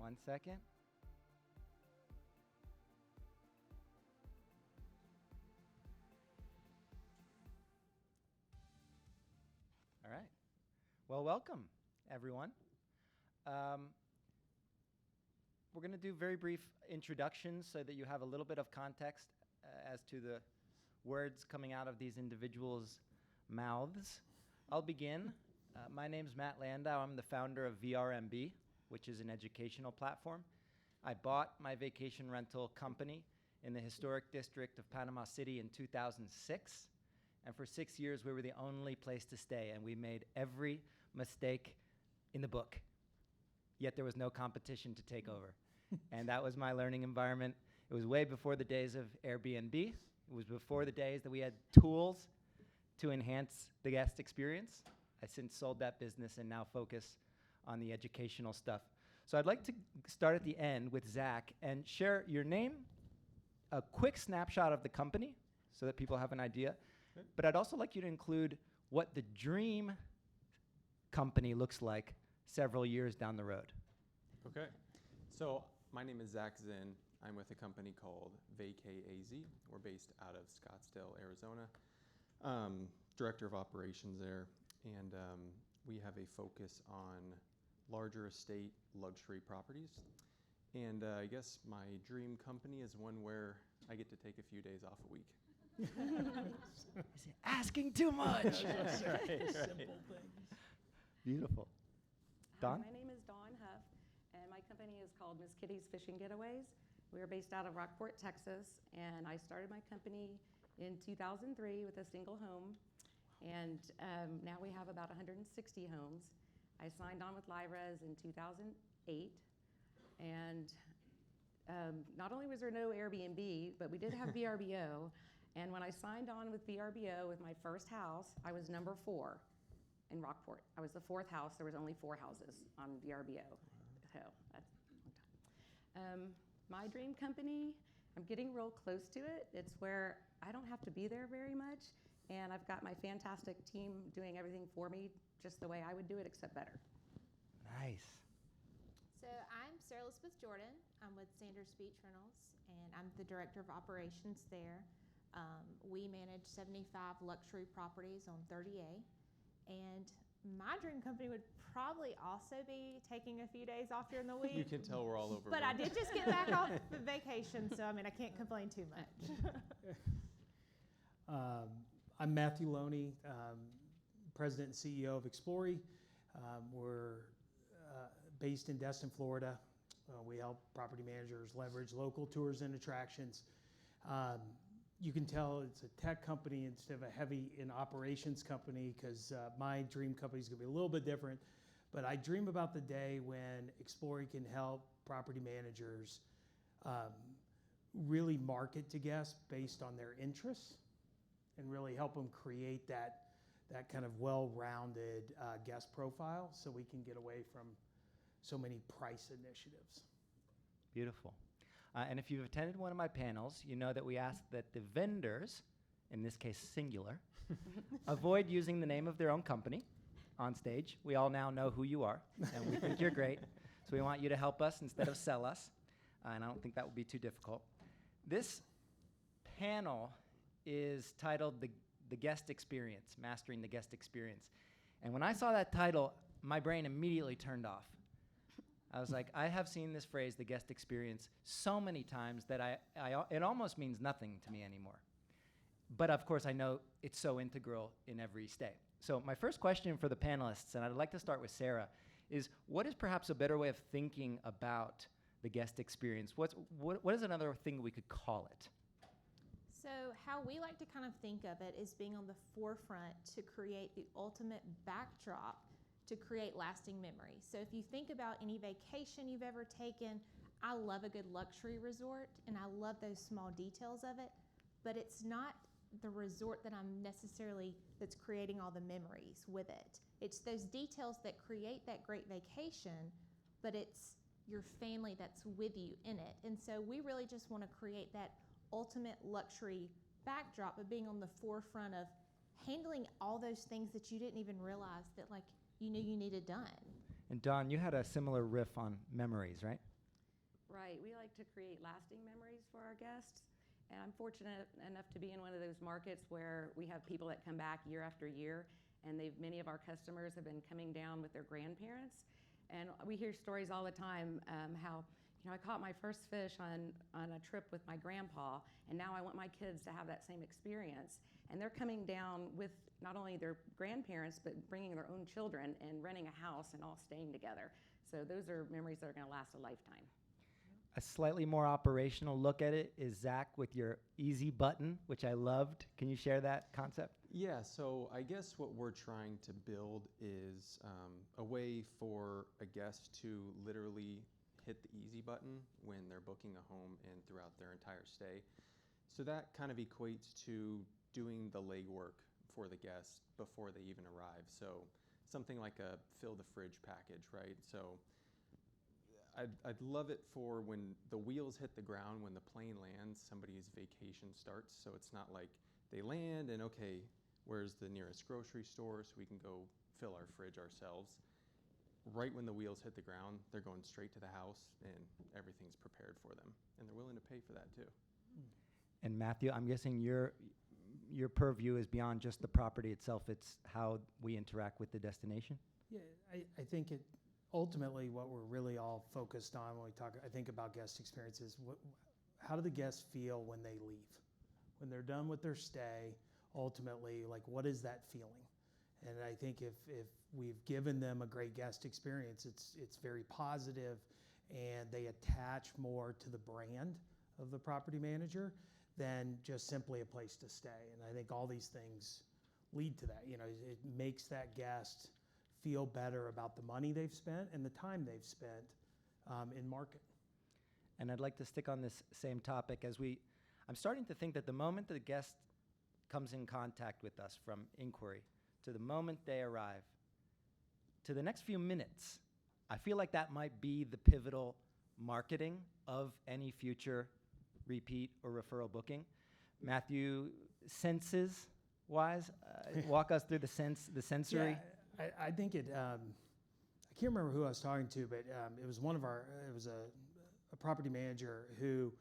1 second. All right. Well, welcome, everyone. We're going to do very brief introductions so that you have a little bit of context as to the words coming out of these individuals' mouths. I'll begin. My name's Matt Landau. I'm the founder of VRMB, which is an educational platform. I bought my vacation rental company in the historic district of Panama City in 2006. And for 6 years, we were the only place to stay, and we made every mistake in the book. Yet there was no competition to take over. And that was my learning environment. It was way before the days of Airbnb. It was before the days that we had tools to enhance the guest experience. I since sold that business and now focus on the educational stuff. So I'd like to start at the end with Zach and share your name, a quick snapshot of the company so that people have an idea. But I'd also like you to include what the dream company looks like several years down the road. Okay. So my name is Zach Zinn. I'm with a company called VacayAZ. We're based out of Scottsdale, Arizona. Director of operations there. And we have a focus on larger estate luxury properties. And I guess my dream company is one where I get to take a few days off a week. Is it asking too much? That's right. Simple things. Beautiful. Hi, Dawn? my name is Dawn Huff, and my company is called Miss Kitty's Fishing Getaways. We are based out of Rockport, Texas, and I started my company in 2003 with a single home, and now we have about 160 homes. I signed on with LiveRes in 2008, and not only was there no Airbnb, but we did have VRBO, and when I signed on with VRBO with my first house, I was number 4 in Rockport. I was the 4th house. There was only 4 houses on VRBO. So that's a long time. My dream company, I'm getting real close to it. It's where I don't have to be there very much, and I've got my fantastic team doing everything for me just the way I would do it, except better. Nice. So I'm Sarah Elizabeth Jordan. I'm with Sanders Beach Rentals, and I'm the director of operations there. We manage 75 luxury properties on 30A, and my dream company would probably also be taking a few days off during the week. You can tell we're all over. But I did just get back off the vacation, so I mean, I can't complain too much. I'm Matthew Loney, President and CEO of Explory. We're based in Destin, Florida. We help property managers leverage local tours and attractions. You can tell it's a tech company instead of a heavy in operations company because my dream company is going to be a little bit different. But I dream about the day when Explory can help property managers really market to guests based on their interests and really help them create that kind of well-rounded guest profile so we can get away from so many price initiatives. Beautiful. And if you've attended one of my panels, you know that we ask that the vendors, in this case singular, avoid using the name of their own company on stage. We all now know who you are, and we think you're great. So we want you to help us instead of sell us, and I don't think that will be too difficult. This panel is titled The Guest Experience, Mastering the Guest Experience. And when I saw that title, my brain immediately turned off. I was like, I have seen this phrase, the guest experience, so many times that it almost means nothing to me anymore. But of course, I know it's so integral in every stay. So my first question for the panelists, and I'd like to start with Sarah, is what is perhaps a better way of thinking about the guest experience? What is another thing we could call it? So how we like to kind of think of it is being on the forefront to create the ultimate backdrop to create lasting memories. So if you think about any vacation you've ever taken, I love a good luxury resort and I love those small details of it, but it's not the resort that that's creating all the memories with it. It's those details that create that great vacation, but it's your family that's with you in it. And so we really just want to create that ultimate luxury backdrop of being on the forefront of handling all those things that you didn't even realize that you knew you needed done. And Don, you had a similar riff on memories, right? Right. We like to create lasting memories for our guests. And I'm fortunate enough to be in one of those markets where we have people that come back year after year, and many of our customers have been coming down with their grandparents. And we hear stories all the time how, I caught my first fish on a trip with my grandpa, and now I want my kids to have that same experience. And they're coming down with not only their grandparents, but bringing their own children and renting a house and all staying together. So those are memories that are going to last a lifetime. A slightly more operational look at it is Zach with your easy button, which I loved. Can you share that concept? Yeah, so I guess what we're trying to build is a way for a guest to literally hit the easy button when they're booking a home and throughout their entire stay. So that kind of equates to doing the legwork for the guests before they even arrive. So something like a fill the fridge package, right? So I'd love it for when the wheels hit the ground, when the plane lands, somebody's vacation starts. So it's not like they land and, okay, where's the nearest grocery store so we can go fill our fridge ourselves. Right when the wheels hit the ground, they're going straight to the house and everything's prepared for them. And they're willing to pay for that too. And Matthew, I'm guessing your purview is beyond just the property itself. It's how we interact with the destination. Yeah, I think ultimately what we're really all focused on when we talk, I think about guest experiences, how do the guests feel when they leave? When they're done with their stay, ultimately, like what is that feeling? And I think if we've given them a great guest experience, it's very positive and they attach more to the brand of the property manager than just simply a place to stay. And I think all these things lead to that. It makes that guest feel better about the money they've spent and the time they've spent in market. And I'd like to stick on this same topic I'm starting to think that the moment the guest comes in contact with us from inquiry to the moment they arrive, to the next few minutes, I feel like that might be the pivotal marketing of any future repeat or referral booking. Matthew, senses-wise, walk us through the sensory. Yeah, I think I can't remember who I was talking to, but it was a property manager who,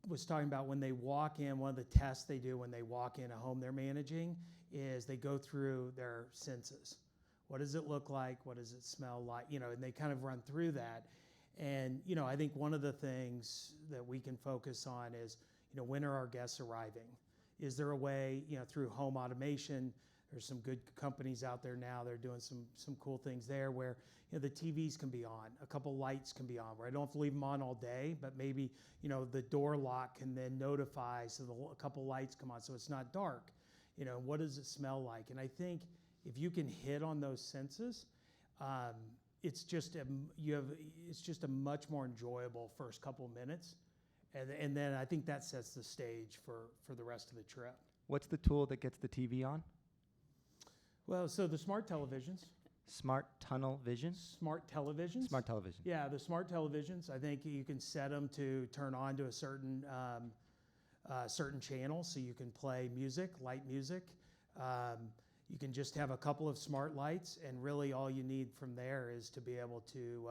was talking about when they walk in, one of the tests they do when they walk in a home they're managing is they go through their senses. What does it look like? What does it smell like? And they kind of run through that. And, I think one of the things that we can focus on is, when are our guests arriving? Is there a way, through home automation? There's some good companies out there now. They're doing some cool things there where the TVs can be on, a couple lights can be on, where I don't have to leave them on all day, but maybe the door lock can then notify so a couple lights come on so it's not dark. What does it smell like? And I think if you can hit on those senses, it's just a much more enjoyable first couple minutes, and then I think that sets the stage for the rest of the trip. What's the tool that gets the TV on? Well, so the smart televisions. Smart tunnel vision? Smart televisions. Smart television. Yeah, the smart televisions. I think you can set them to turn on to a certain channel, so you can play music, light music. You can just have a couple of smart lights, and really all you need from there is to be able to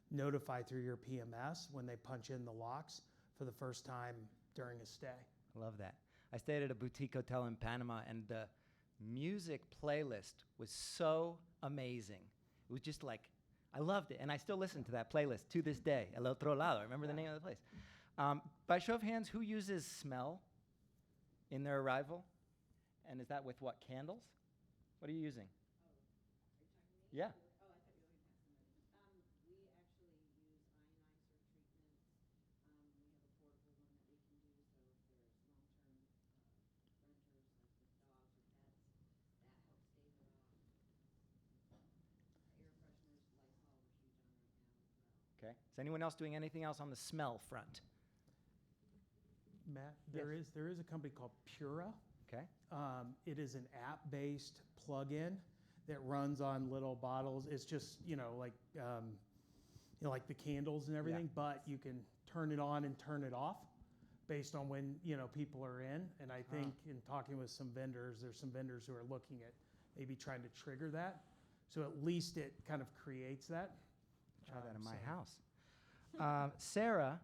notify through your PMS when they punch in the locks for the first time during a stay. I love that. I stayed at a boutique hotel in Panama, and the music playlist was so amazing. It was just like, I loved it. And I still listen to that playlist to this day. El Otro Lado. I remember the name of the place. By show of hands, who uses smell in their arrival? And is that with what, candles? What are you using? Yeah. Okay. Is anyone else doing anything else on the smell front? Matt, Yes. there is a company called Pura. Okay. It is an app-based plug-in that runs on little bottles. It's just like the candles and everything, but you can turn it on and turn it off based on when people are in. And I think in talking with some vendors, there's some vendors who are looking at maybe trying to trigger that, So at least it kind of creates that. Try that in my So- house. Sarah,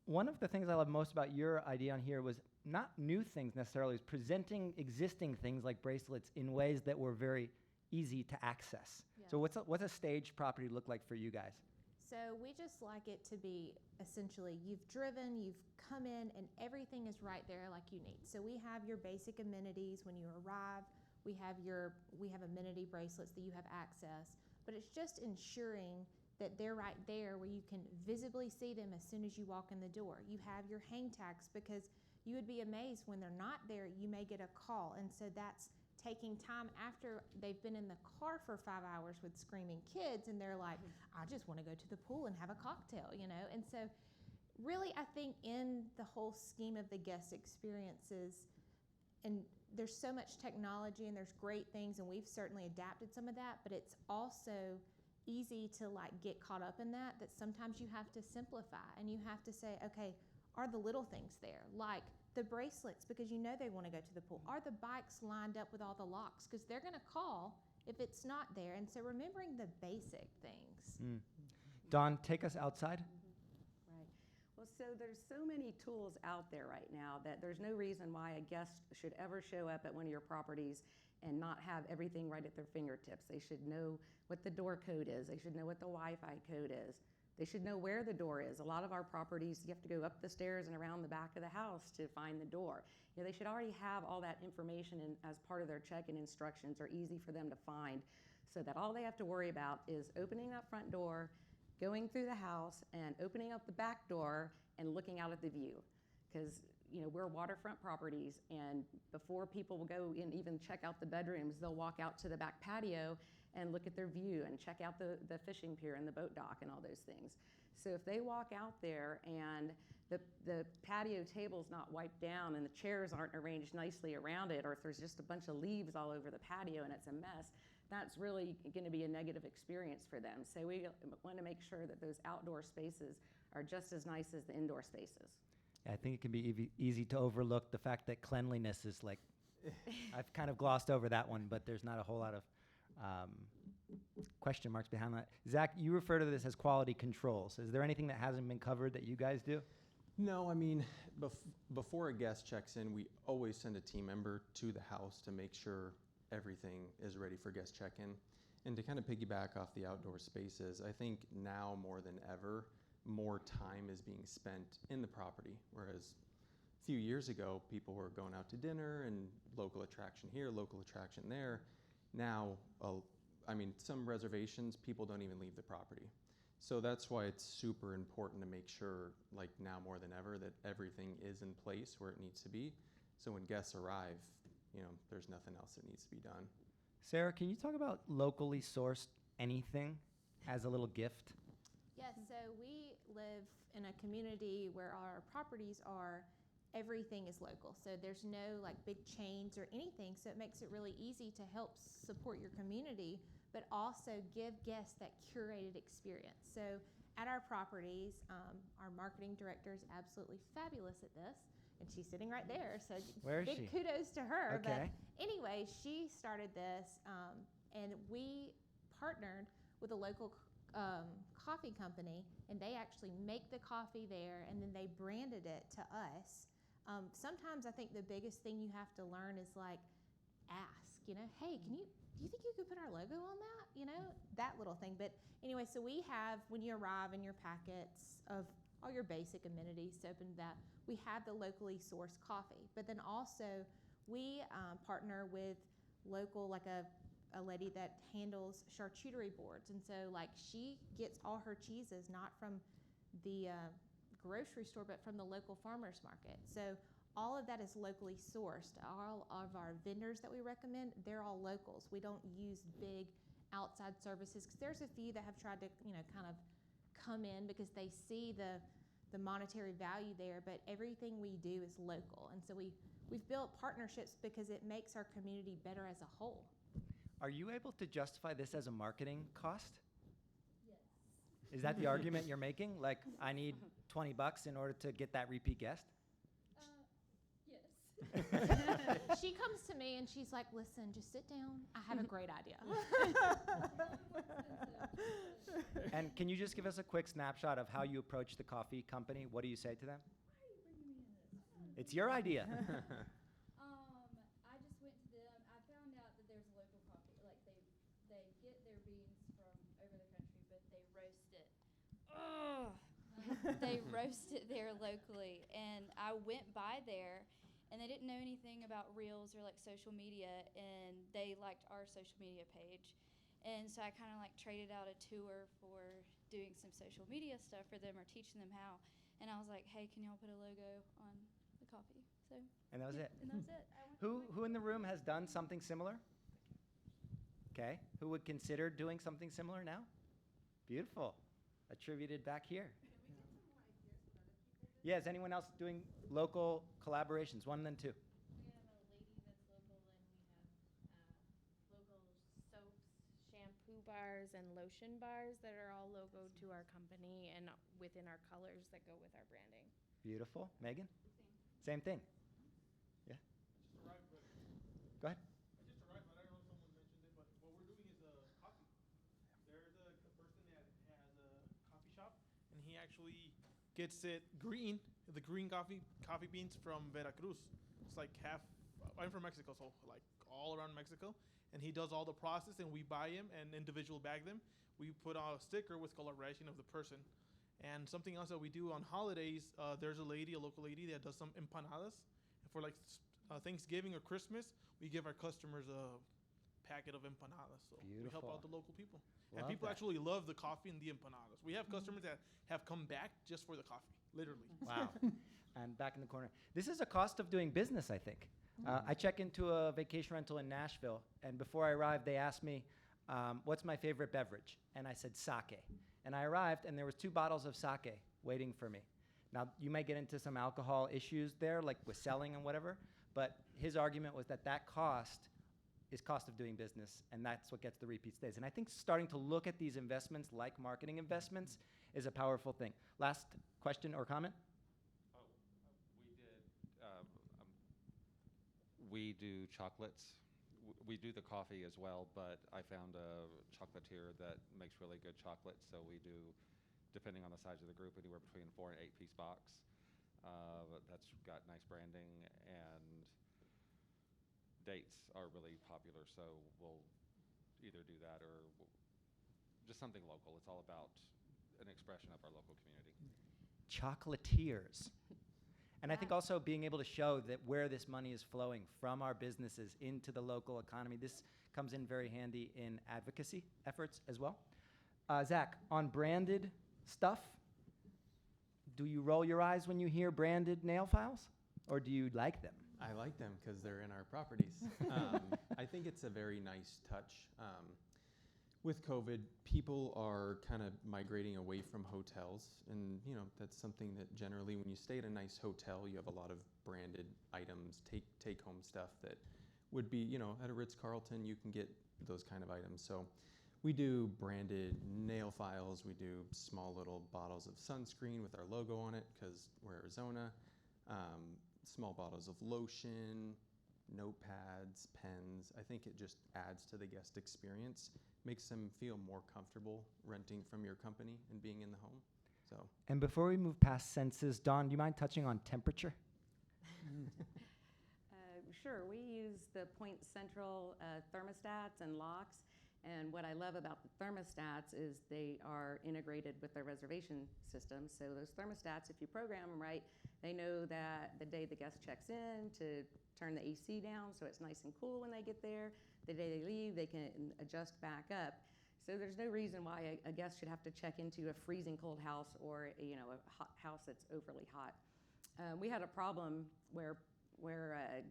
one of the things I love most about your idea on here was not new things necessarily, is presenting existing things like bracelets in ways that were very easy to access. So what's a staged property look like for you guys? So we just like it to be essentially you've driven, you've come in, and everything is right there like you need. So we have your basic amenities when you arrive. We have amenity bracelets that you have access, but it's just ensuring that they're right there where you can visibly see them as soon as you walk in the door. You have your hang tags because you would be amazed when they're not there, you may get a call. And so that's taking time after they've been in the car for 5 hours with screaming kids and they're like, I just want to go to the pool and have a cocktail, you know? And so really, I think in the whole scheme of the guest experiences, and there's so much technology and there's great things, and we've certainly adapted some of that, but it's also easy to like get caught up in that sometimes you have to simplify and you have to say, okay, are the little things there, like the bracelets because you know they want to go to the pool? Are the bikes lined up with all the locks? Because they're going to call if it's not there. And so remembering the basic things. Dawn, take us outside. Right. Well, so there's so many tools out there right now that there's no reason why a guest should ever show up at one of your properties and not have everything right at their fingertips. They should know what the door code is. They should know what the Wi-Fi code is. They should know where the door is. A lot of our properties, you have to go up the stairs and around the back of the house to find the door. You know, they should already have all that information as part of their check-in instructions, or easy for them to find, so that all they have to worry about is opening that front door, going through the house, and opening up the back door and looking out at the view. Because you know, we're waterfront properties, and before people will go and even check out the bedrooms, they'll walk out to the back patio and look at their view and check out the fishing pier and the boat dock and all those things. So if they walk out there and the patio table's not wiped down and the chairs aren't arranged nicely around it, or if there's just a bunch of leaves all over the patio and it's a mess, that's really going to be a negative experience for them. So we want to make sure that those outdoor spaces are just as nice as the indoor spaces. I think it can be easy to overlook the fact that cleanliness is like, I've kind of glossed over that one, but there's not a whole lot of question marks behind that. Zach, you refer to this as quality controls. Is there anything that hasn't been covered that you guys do? No, I mean, before a guest checks in, we always send a team member to the house to make sure everything is ready for guest check-in. And to kind of piggyback off the outdoor spaces, I think now more than ever, more time is being spent in the property, whereas a few years ago, people were going out to dinner and local attraction here, local attraction there. Now, I mean, some reservations, people don't even leave the property. So that's why it's super important to make sure, like now more than ever, that everything is in place where it needs to be. So when guests arrive, you know, there's nothing else that needs to be done. Sarah, can you talk about locally sourced anything as a little gift? Yes, so we live in a community where our properties are, everything is local. So there's no like big chains or anything. So it makes it really easy to help support your community, but also give guests that curated experience. So at our properties, our marketing director is absolutely fabulous at this, and she's sitting right there. So Where is big she? kudos to her. Okay. But anyway, she started this, and we partnered with a local coffee company, and they actually make the coffee there, and then they branded it to us. Sometimes I think the biggest thing you have to learn is like ask, you know, hey, do you think you could put our logo on that? You know, that little thing. But anyway, so we have, when you arrive in your packets of all your basic amenities, soap and that, we have the locally sourced coffee. But then also we partner with local, like a lady that handles charcuterie boards. And so like she gets all her cheeses not from the grocery store, but from the local farmers market. So all of that is locally sourced. All of our vendors that we recommend, they're all locals. We don't use big outside services, because there's a few that have tried to, you know, kind of come in because they see the monetary value there, but everything we do is local. And so we've built partnerships because it makes our community better as a whole. Are you able to justify this as a marketing cost? Is that the argument you're making? Like, I need $20 in order to get that repeat guest? Yes. She comes to me and she's like, listen, just sit down. I have a great idea. And can you just give us a quick snapshot of how you approach the coffee company? What do you say to them? It's your idea. I just went to them. I found out that there's local coffee. Like they get their beans from over the country, but they roast it. They roast it there locally, and I went by there, and they didn't know anything about Reels or like social media, and they liked our social media page, and so I kind of like traded out a tour for doing some social media stuff for them or teaching them how, and I was like, hey, can y'all put a logo on the coffee? So And that was it. and that was it. I went Who in the room has done something similar? Okay. Who would consider doing something similar now? Beautiful. Attributed back here. Yeah, is anyone else doing local collaborations? One, then two. We have a lady that's local, and we have local soaps, shampoo bars, and lotion bars that are all logo to our company and within our colors that go with our branding. Beautiful. Megan? Same thing. Yeah? Just arrived, but Go ahead. I just arrived, but I don't know if someone mentioned it, but what we're doing is coffee. There's a person that has a coffee shop, and he actually gets it green, the green coffee beans from Veracruz. It's like half. I'm from Mexico, so like all around Mexico, and he does all the process, and we buy him and individual bag them. We put on a sticker with collaboration of the person. And something else that we do on holidays, there's a local lady that does some empanadas. For like Thanksgiving or Christmas, we give our customers a packet of empanadas. So we help Beautiful. out the local people. And Love people that. actually love the coffee and the empanadas. We have customers that have come back just for the coffee, literally. Wow. And back in the corner. This is a cost of doing business, I think. I check into a vacation rental in Nashville, and before I arrived, they asked me, what's my favorite beverage? And I said sake. And I arrived, and there was 2 bottles of sake waiting for me. Now, you may get into some alcohol issues there, like with selling and whatever, but his argument was that that cost is cost of doing business, and that's what gets the repeat stays. And I think starting to look at these investments like marketing investments is a powerful thing. Last question or comment? We do chocolates. We do the coffee as well, but I found a chocolatier that makes really good chocolate. So we do, depending on the size of the group, anywhere between 4 and 8 piece box. That's got nice branding, and dates are really popular. So we'll either do that or just something local. It's all about an expression of our local community. Chocolatiers. And I think also being able to show that where this money is flowing from our businesses into the local economy, this comes in very handy in advocacy efforts as well. Zach, on branded stuff, do you roll your eyes when you hear branded nail files, or do you like them? I like them because they're in our properties. I think it's a very nice touch. With COVID, people are kind of migrating away from hotels, and that's something that generally, when you stay at a nice hotel, you have a lot of branded items, take home stuff that would be, at a Ritz-Carlton, you can get those kind of items. So we do branded nail files. We do small little bottles of sunscreen with our logo on it because we're Arizona. Small bottles of lotion, notepads, pens. I think it just adds to the guest experience, makes them feel more comfortable renting from your company and being in the home. So, And before we move past senses, Dawn, do you mind touching on temperature? Sure, we use the Point Central thermostats and locks. And what I love about the thermostats is they are integrated with their reservation system. So those thermostats, if you program them right, they know that the day the guest checks in to turn the AC down so it's nice and cool when they get there. The day they leave, they can adjust back up. So there's no reason why a guest should have to check into a freezing cold house or a hot house that's overly hot. We had a problem where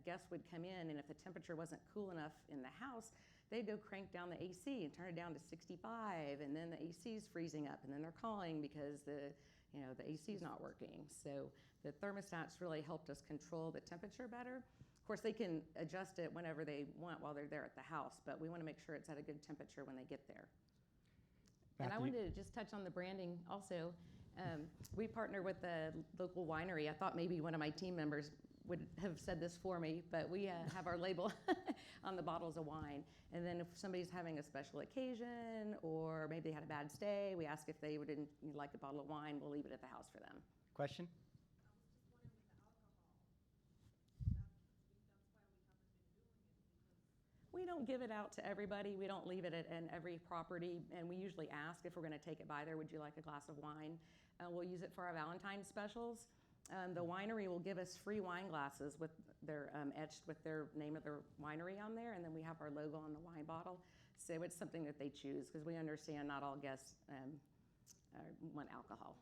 guests would come in, and if the temperature wasn't cool enough in the house, they'd go crank down the AC and turn it down to 65, and then the AC is freezing up, and then they're calling because the AC is not working. So the thermostats really helped us control the temperature better. Of course, they can adjust it whenever they want while they're there at the house, but we want to make sure it's at a good temperature when they get there. And I Matthew? wanted to just touch on the branding also. We partner with a local winery. I thought maybe one of my team members would have said this for me, but we have our label on the bottles of wine. And then if somebody's having a special occasion or maybe they had a bad stay, we ask if they would like a bottle of wine. We'll leave it at the house for them. Question? We don't give it out to everybody. We don't leave it in every property. And we usually ask if we're going to take it by there, would you like a glass of wine? We'll use it for our Valentine's specials. The winery will give us free wine glasses with their etched with their name of their winery on there, and then we have our logo on the wine bottle. So it's something that they choose because we understand not all guests want alcohol.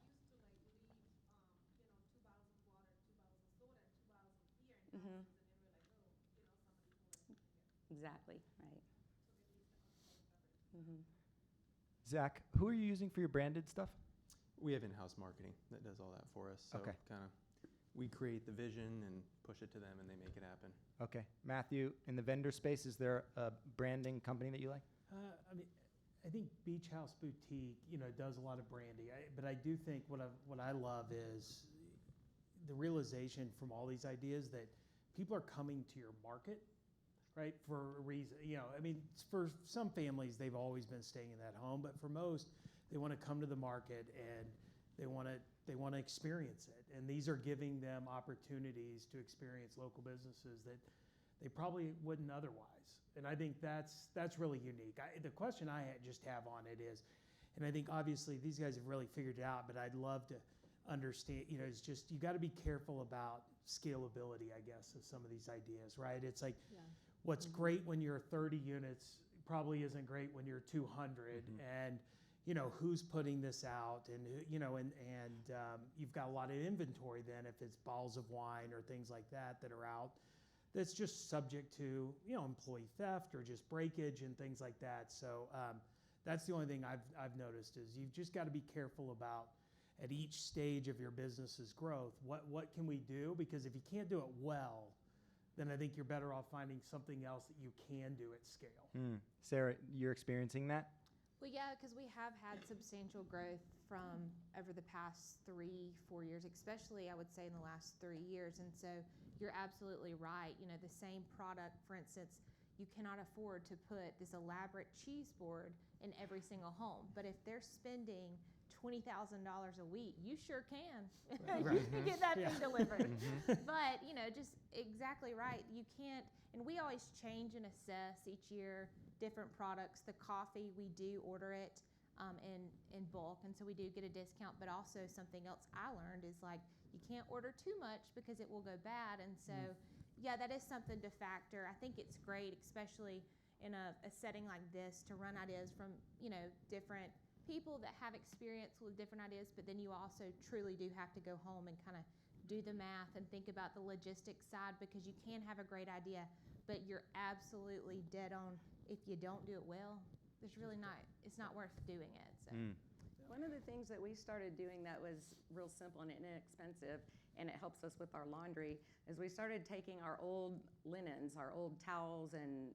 Mm-hmm. Exactly, right. Mm-hmm. Zach, who are you using for your branded stuff? We have in-house marketing that does all that for us. So Okay. kind of we create the vision and push it to them, and they make it happen. Okay. Matthew, in the vendor space, is there a branding company that you like? I mean, I think Beach House Boutique, does a lot of branding. But I do think what I love is the realization from all these ideas that people are coming to your market, right, for a reason. I mean, for some families, they've always been staying in that home, but for most, they want to come to the market and they want to experience it. And these are giving them opportunities to experience local businesses that they probably wouldn't otherwise. And I think that's really unique. The question I just have on it is, and I think obviously these guys have really figured it out, but I'd love to understand, it's just, you got to be careful about scalability, I guess, of some of these ideas, right? It's like, Yeah. what's great when you're 30 units probably isn't great when you're 200. And who's putting this out, and you've got a lot of inventory then if it's bottles of wine or things like that are out that's just subject to employee theft or just breakage and things like that. So that's the only thing I've noticed is you've just got to be careful about at each stage of your business's growth, what can we do? Because if you can't do it well, then I think you're better off finding something else that you can do at scale. Sarah, you're experiencing that? Well, yeah, because we have had substantial growth from over the past 3-4 years, especially I would say in the last 3 years. And so you're absolutely right. The same product, for instance, you cannot afford to put this elaborate cheese board in every single home. But if they're spending $20,000 a week, you sure can. You can get that thing delivered. But, just exactly right. You can't, and we always change and assess each year different products. The coffee, we do order it in bulk, and so we do get a discount. But also something else I learned is like you can't order too much because it will go bad. And so, yeah, that is something to factor. I think it's great, especially in a setting like this, to run ideas from different people that have experience with different ideas. But then you also truly do have to go home and kind of do the math and think about the logistics side, because you can have a great idea, but you're absolutely dead on. If you don't do it well, it's not worth doing it. So. One of the things that we started doing that was real simple and inexpensive, and it helps us with our laundry, is we started taking our old linens, our old towels and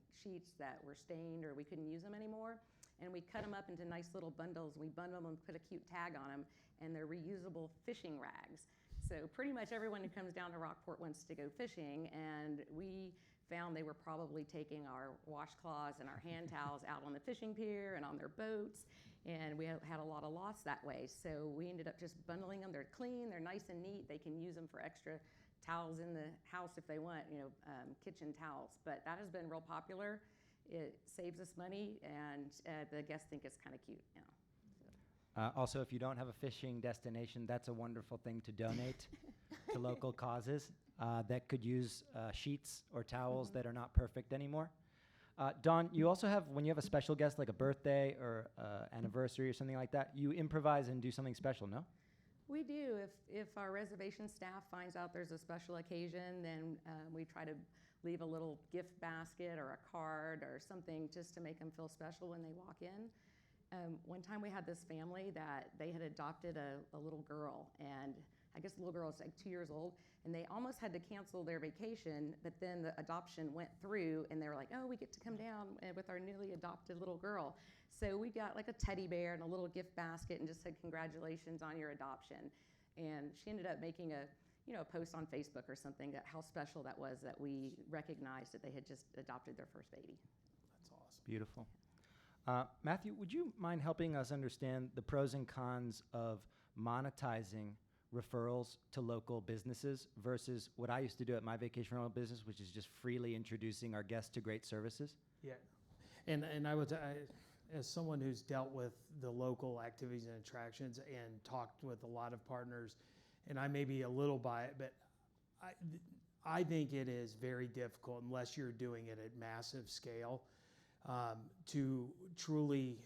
sheets that were stained or we couldn't use them anymore, and we cut them up into nice little bundles. We bundle them and put a cute tag on them, and they're reusable fishing rags. So pretty much everyone who comes down to Rockport wants to go fishing, and we found they were probably taking our washcloths and our hand towels out on the fishing pier and on their boats, and we had a lot of loss that way. So we ended up just bundling them. They're clean, they're nice and neat. They can use them for extra towels in the house if they want, kitchen towels. But that has been real popular. It saves us money, and the guests think it's kind of cute. Also, if you don't have a fishing destination, that's a wonderful thing to donate to local causes that could use sheets or towels that are not perfect anymore. Dawn, you also have, when you have a special guest like a birthday or anniversary or something like that, you improvise and do something special, no? We do. If our reservation staff finds out there's a special occasion, then we try to leave a little gift basket or a card or something just to make them feel special when they walk in. One time we had this family that they had adopted a little girl, and I guess the little girl was like 2 years old, and they almost had to cancel their vacation, but then the adoption went through, and they were like, oh, we get to come down with our newly adopted little girl. So we got like a teddy bear and a little gift basket and just said, congratulations on your adoption. And she ended up making a a post on Facebook or something, that how special that was that we recognized that they had just adopted their first baby. That's awesome. Beautiful. Matthew, would you mind helping us understand the pros and cons of monetizing referrals to local businesses versus what I used to do at my vacation rental business, which is just freely introducing our guests to great services? Yeah, and as someone who's dealt with the local activities and attractions and talked with a lot of partners, and I may be a little biased, but I think it is very difficult unless you're doing it at massive scale to truly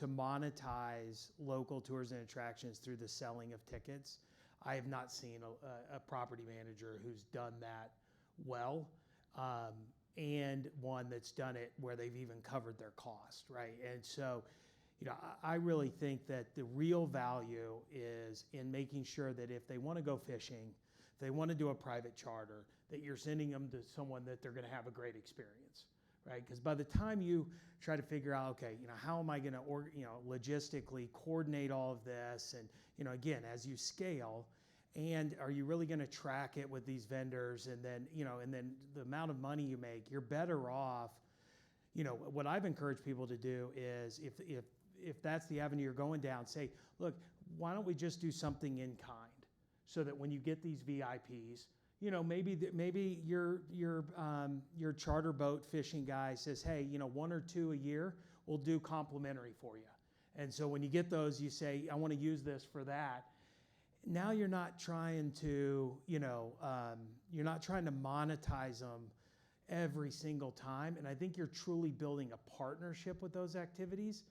monetize local tours and attractions through the selling of tickets. I have not seen a property manager who's done that well, and one that's done it where they've even covered their cost, right? And so, I really think that the real value is in making sure that if they want to go fishing, if they want to do a private charter, that you're sending them to someone that they're going to have a great experience, right? Because by the time you try to figure out, okay, how am I going to, logistically coordinate all of this, and again, as you scale, and are you really going to track it with these vendors, and then the amount of money you make, you're better off. What I've encouraged people to do is if that's the avenue you're going down, say, look, why don't we just do something in kind, so that when you get these VIPs, maybe your charter boat fishing guy says, hey, 1 or 2 a year, we'll do complimentary for you. And so when you get those, you say, I want to use this for that. Now you're not trying to, you're not trying to monetize them every single time. And I think you're truly building a partnership with those activities,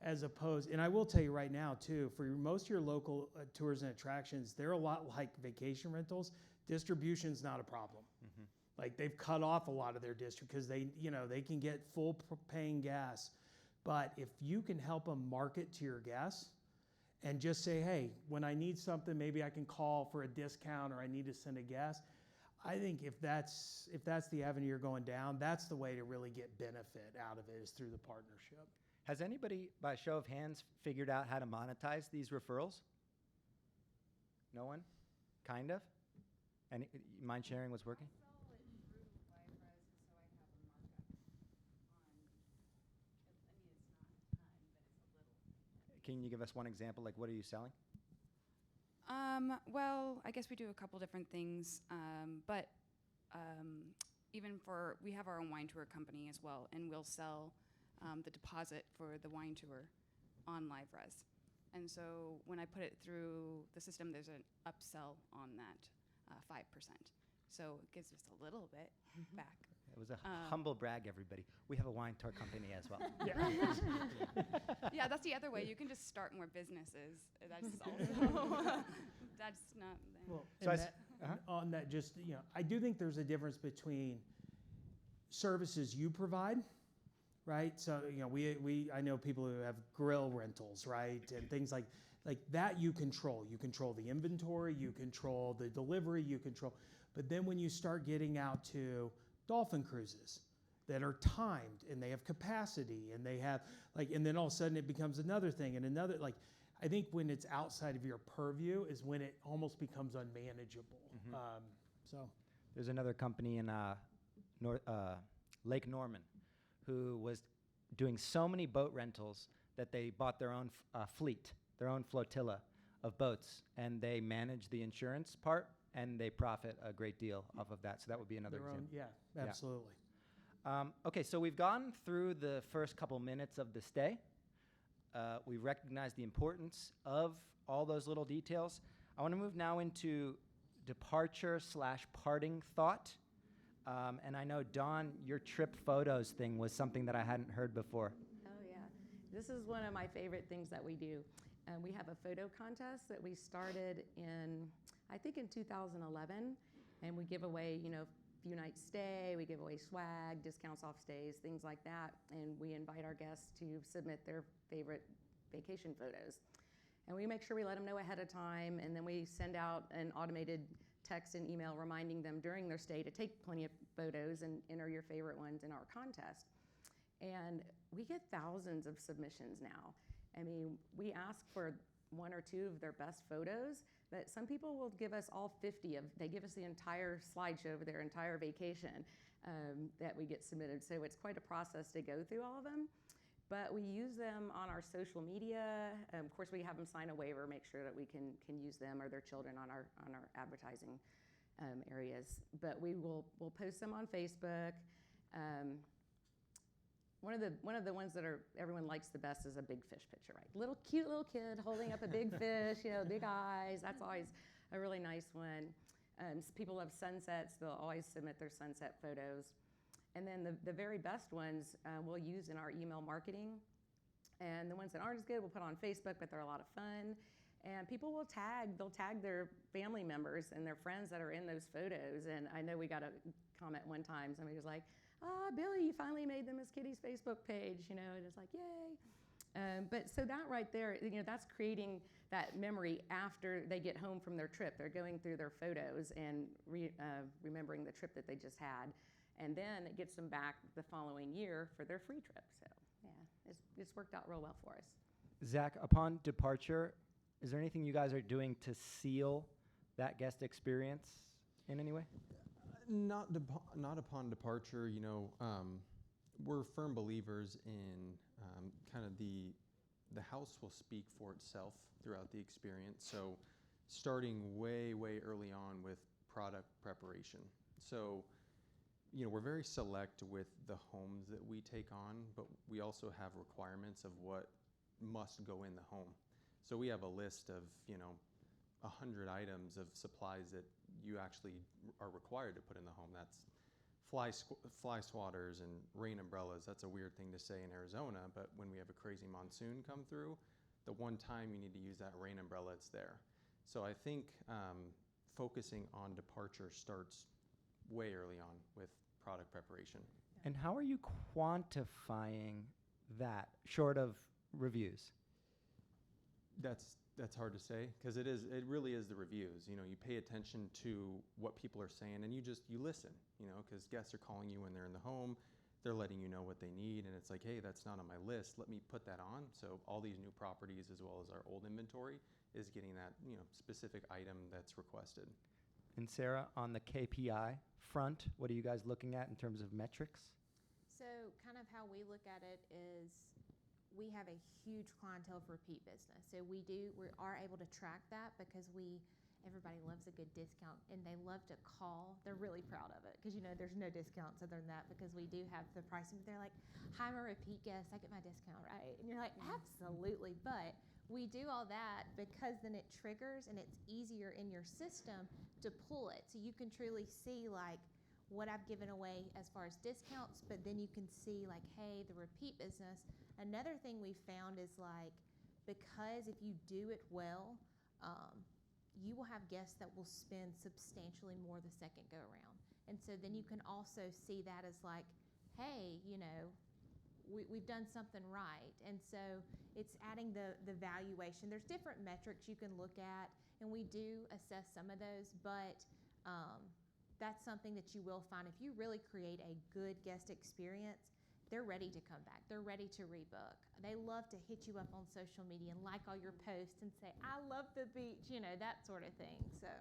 as opposed, and I will tell you right now too, for most of your local tours and attractions, they're a lot like vacation rentals. Distribution's not a problem. Mm-hmm. Like, they've cut off a lot of their district because they can get full paying gas. But if you can help them market to your guests and just say, hey, when I need something, maybe I can call for a discount, or I need to send a guest. I think if that's the avenue you're going down, that's the way to really get benefit out of it, is through the partnership. Has anybody, by a show of hands, figured out how to monetize these referrals? No one? Kind of? Any, mind sharing what's working? Can you give us one example? Like, what are you selling? Well, I guess we do a couple different things, but we have our own wine tour company as well, and we'll sell the deposit for the wine tour on LiveRes. And so when I put it through the system, there's an upsell on that 5%. So it gives us a little bit back. It was a humble brag, everybody. We have a wine tour company as well. Yeah, that's the other way. You can just start more businesses. That's also, that's not. Well, So on that, just, I do think there's a difference between services you provide, right? So, I know people who have grill rentals, right? And things like that you control. You control the inventory, you control the delivery, but then when you start getting out to dolphin cruises that are timed and they have capacity and they have and then all of a sudden it becomes another thing and another, I think when it's outside of your purview is when it almost becomes unmanageable. Mm-hmm. So there's another company in Lake Norman who was doing so many boat rentals that they bought their own fleet, their own flotilla of boats, and they manage the insurance part, and they profit a great deal off of that. So that would be another example. Yeah, absolutely. Okay, so we've gone through the first couple minutes of the stay. We recognize the importance of all those little details. I want to move now into departure/parting thought. And I know, Dawn, your trip photos thing was something that I hadn't heard before. Oh, yeah. This is one of my favorite things that we do. We have a photo contest that we started I think in 2011, and we give away, few nights stay, we give away swag, discounts off stays, things like that, and we invite our guests to submit their favorite vacation photos. And we make sure we let them know ahead of time, and then we send out an automated text and email reminding them during their stay to take plenty of photos and enter your favorite ones in our contest. And we get thousands of submissions now. I mean, we ask for 1 or 2 of their best photos, but some people will give us all 50 of, they give us the entire slideshow of their entire vacation that we get submitted. So it's quite a process to go through all of them. But we use them on our social media. Of course, we have them sign a waiver, make sure that we can use them or their children on our advertising areas. But we'll post them on Facebook. One of the ones that everyone likes the best is a big fish picture, right? Cute little kid holding up a big fish, big eyes. That's always a really nice one. People love sunsets. They'll always submit their sunset photos. And then the very best ones we'll use in our email marketing. And the ones that aren't as good we'll put on Facebook, but they're a lot of fun. And people they'll tag their family members and their friends that are in those photos. And I know we got a comment one time, somebody was like, Billy, you finally made the Miss Kitty's Facebook page, and it's like, yay. But so that right there, that's creating that memory after they get home from their trip. They're going through their photos and remembering the trip that they just had. And then it gets them back the following year for their free trip. So, yeah, it's worked out real well for us. Zach, upon departure, is there anything you guys are doing to seal that guest experience in any way? Not upon departure. We're firm believers in kind of the house will speak for itself throughout the experience. So starting way early on with product preparation. So we're very select with the homes that we take on, but we also have requirements of what must go in the home. So we have a list of 100 items of supplies that you actually are required to put in the home. That's fly swatters and rain umbrellas. That's a weird thing to say in Arizona, but when we have a crazy monsoon come through, the one time you need to use that rain umbrella, it's there. So I think focusing on departure starts way early on with product preparation. And how are you quantifying that short of reviews? That's hard to say because it really is the reviews. You pay attention to what people are saying and you listen, because guests are calling you when they're in the home. They're letting you know what they need, and it's like, hey, that's not on my list. Let me put that on. So all these new properties as well as our old inventory is getting that specific item that's requested. And Sarah, on the KPI front, what are you guys looking at in terms of metrics? So kind of how we look at it is we have a huge clientele for repeat business. So we are able to track that because everybody loves a good discount and they love to call. They're really proud of it because there's no discounts other than that because we do have the pricing. They're like, hi, I'm a repeat guest. I get my discount, right? And you're like, absolutely. But we do all that because then it triggers and it's easier in your system to pull it. So you can truly see like what I've given away as far as discounts, but then you can see like, hey, the repeat business. Another thing we found is like, because if you do it well, you will have guests that will spend substantially more the second go around. And so then you can also see that as like, hey, we've done something right. And so it's adding the valuation. There's different metrics you can look at, and we do assess some of those, but that's something that you will find. If you really create a good guest experience, they're ready to come back. They're ready to rebook. They love to hit you up on social media and like all your posts and say, I love the beach, that sort of thing. So,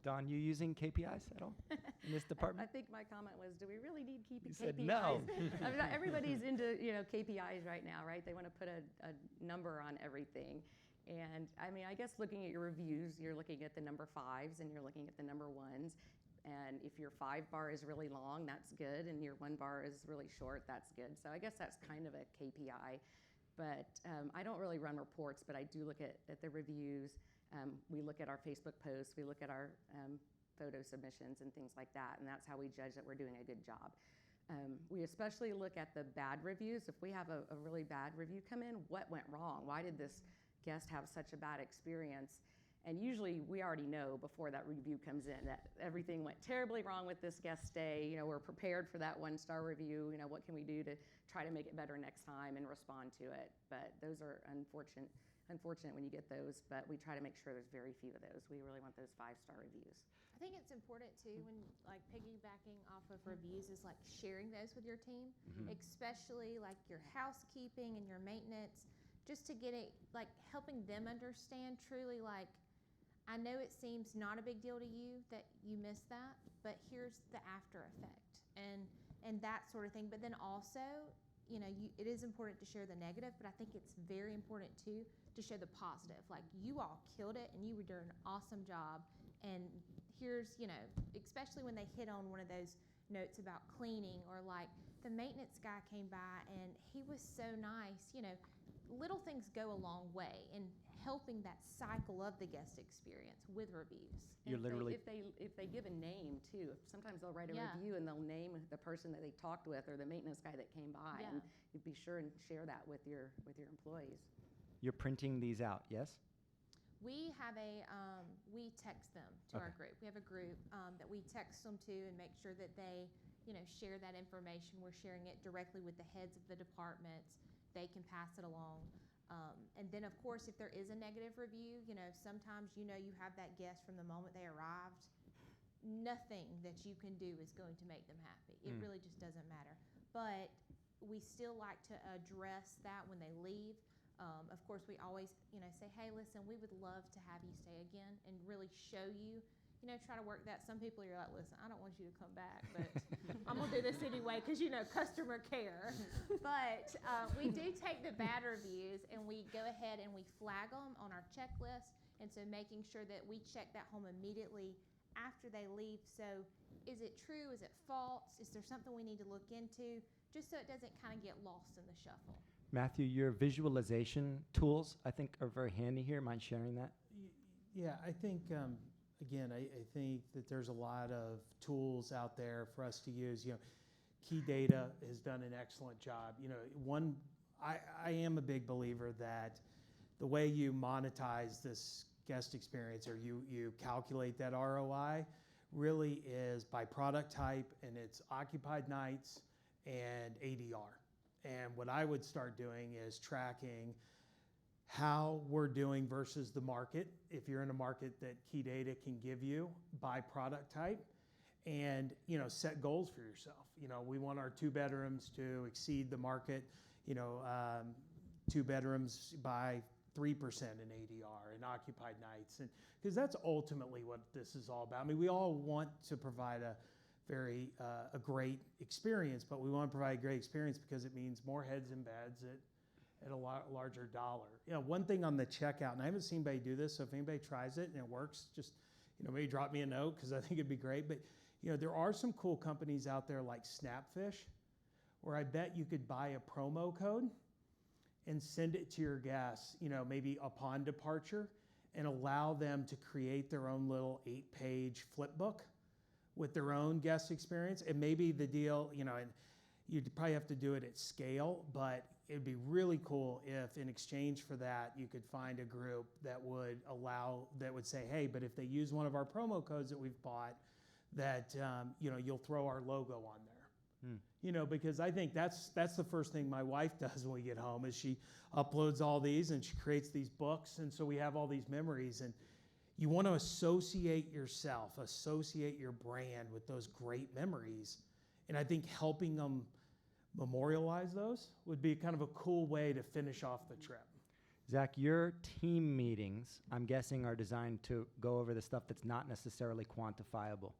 Dawn, you using KPIs at all in this department? I think my comment was, do we really need KPIs? You said no. I mean, everybody's into KPIs right now, right? They want to put a number on everything. And I mean, I guess looking at your reviews, you're looking at the number 5s and you're looking at the number 1s. And if your 5 bar is really long, that's good. And your 1 bar is really short, that's good. So I guess that's kind of a KPI. But I don't really run reports, but I do look at the reviews. We look at our Facebook posts. We look at our photo submissions and things like that. And that's how we judge that we're doing a good job. We especially look at the bad reviews. If we have a really bad review come in, what went wrong? Why did this guest have such a bad experience? And usually we already know before that review comes in that everything went terribly wrong with this guest stay. We're prepared for that 1-star review. What can we do to try to make it better next time and respond to it? But those are unfortunate when you get those, but we try to make sure there's very few of those. We really want those 5-star reviews. I think it's important too when like piggybacking off of reviews is like sharing those with your team, especially like your housekeeping and your maintenance. just to get it, like helping them understand truly, like, I know it seems not a big deal to you that you missed that, but here's the after effect and that sort of thing. But then also, you know, it is important to share the negative, but I think it's very important too to show the positive. Like, you all killed it and you were doing an awesome job. And here's, you know, especially when they hit on one of those notes about cleaning, or like the maintenance guy came by and he was so nice. You know, little things go a long way in helping that cycle of the guest experience with reviews. You're literally If they give a name too, sometimes they'll write a Yeah. review and they'll name the person that they talked with or the maintenance guy that came by, Yeah. and you'd be sure and share that with your employees. you're printing these out, yes? We have we text them to our Okay. group. We have a group that we text them to and make sure that they, you know, share that information. We're sharing it directly with the heads of the departments. They can pass it along. And then, of course, if there is a negative review, you know, sometimes, you know, you have that guest from the moment they arrived. Nothing that you can do is going to make them happy. It really just doesn't matter. But we still like to address that when they leave. Of course, we always, you know, say, hey, listen, we would love to have you stay again, and really show you, you know, try to work that. Some people are like, listen, I don't want you to come back, but I'm going to do this anyway because, you know, customer care. But we do take the bad reviews and we go ahead and we flag them on our checklist. And so making sure that we check that home immediately after they leave. So is it true? Is it false? Is there something we need to look into? Just so it doesn't kind of get lost in the shuffle. Matthew, your visualization tools, I think, are very handy here. Mind sharing that? Yeah, I think, again, I think that there's a lot of tools out there for us to use. You know, Key Data has done an excellent job. You know, I am a big believer that the way you monetize this guest experience, or you calculate that ROI, really is by product type, and it's occupied nights and ADR. And what I would start doing is tracking how we're doing versus the market, if you're in a market that Key Data can give you by product type, and, you know, set goals for yourself. You know, we want our 2 bedrooms to exceed the market, you know, 2 bedrooms by 3% in ADR and occupied nights, and because that's ultimately what this is all about. I mean, we all want to provide a great experience, but we want to provide a great experience because it means more heads and beds at a larger dollar. You know, one thing on the checkout, and I haven't seen anybody do this, so if anybody tries it and it works, just, you know, maybe drop me a note because I think it'd be great. But, you know, there are some cool companies out there like Snapfish, where I bet you could buy a promo code and send it to your guests, you know, maybe upon departure, and allow them to create their own little 8-page flip book with their own guest experience. And maybe the deal, you know, and you'd probably have to do it at scale, but it'd be really cool if in exchange for that, you could find a group that would say, hey, but if they use one of our promo codes that we've bought, that, you know, you'll throw our logo on there. You know, because I think that's the first thing my wife does when we get home, is she uploads all these and she creates these books. And so we have all these memories, and you want to associate yourself, associate your brand with those great memories. And I think helping them memorialize those would be kind of a cool way to finish off the trip. Zach, your team meetings, I'm guessing, are designed to go over the stuff that's not necessarily quantifiable.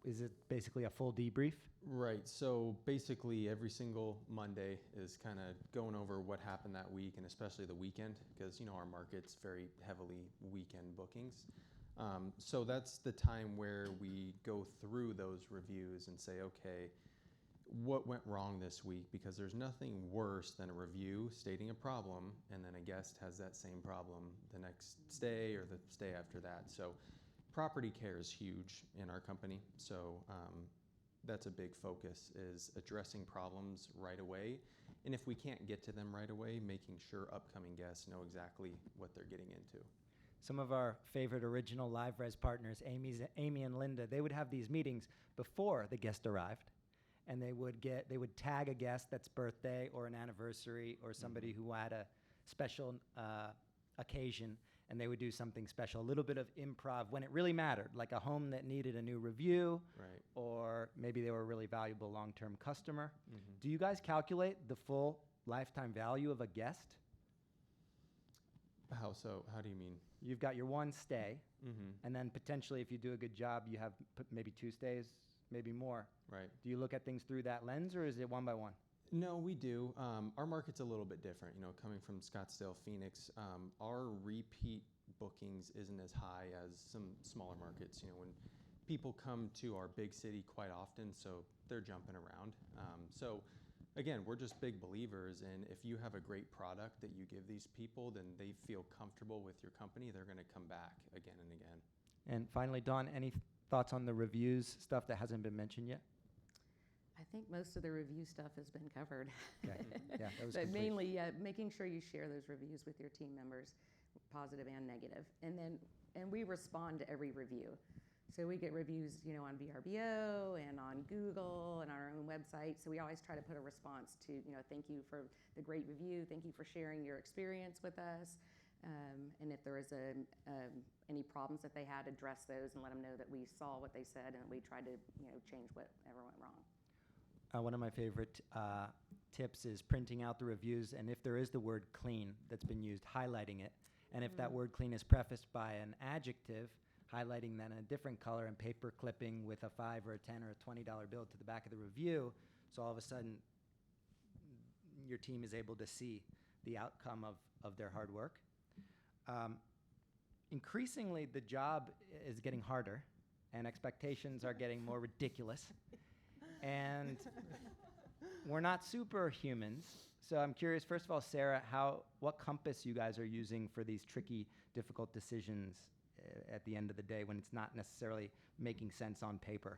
Is it basically a full debrief? Right. So basically, every single Monday is kind of going over what happened that week, and especially the weekend, because, you know, our market's very heavily weekend bookings. So that's the time where we go through those reviews and say, okay, what went wrong this week? Because there's nothing worse than a review stating a problem, and then a guest has that same problem the next stay or the stay after that. So property care is huge in our company. So that's a big focus, is addressing problems right away. And if we can't get to them right away, making sure upcoming guests know exactly what they're getting into. Some of our favorite original LiveRes partners, Amy and Linda, they would have these meetings before the guest arrived, and they would tag a guest that's birthday or an anniversary or somebody who had a special occasion, and they would do something special, a little bit of improv when it really mattered, like a home that needed a new review, Right. or maybe they were a really valuable long-term customer. Mm-hmm. Do you guys calculate the full lifetime value of a guest? How so? How do you mean? You've got your one stay, Mm-hmm. and then potentially, if you do a good job, you have maybe 2 stays, maybe more. Right. Do you look at things through that lens, or is it one by one? No, we do. Our market's a little bit different. You know, coming from Scottsdale, Phoenix, our repeat bookings isn't as high as some smaller markets. You know, when people come to our big city quite often, so they're jumping around. So again, we're just big believers in if you have a great product that you give these people, then they feel comfortable with your company, they're going to come back again and again. And finally, Dawn, any thoughts on the reviews stuff that hasn't been mentioned yet? I think most of the review stuff has been covered. Okay. Yeah, that was But complete. mainly, making sure you share those reviews with your team members, positive and negative. And we respond to every review. So we get reviews, you know, on VRBO and on Google and on our own website. So we always try to put a response to, you know, thank you for the great review. Thank you for sharing your experience with us. And if there was any problems that they had, address those and let them know that we saw what they said and we tried to, you know, change whatever went wrong. One of my favorite tips is printing out the reviews, and if there is the word clean that's been used, highlighting it. And if that word clean is prefaced by an adjective, highlighting that in a different color and paper clipping with a $5 or a $10 or a $20 bill to the back of the review, so all of a sudden your team is able to see the outcome of their hard work. Increasingly, the job is getting harder, and expectations are getting more ridiculous. And we're not superhumans. So I'm curious, first of all, Sarah, what compass you guys are using for these tricky, difficult decisions at the end of the day when it's not necessarily making sense on paper?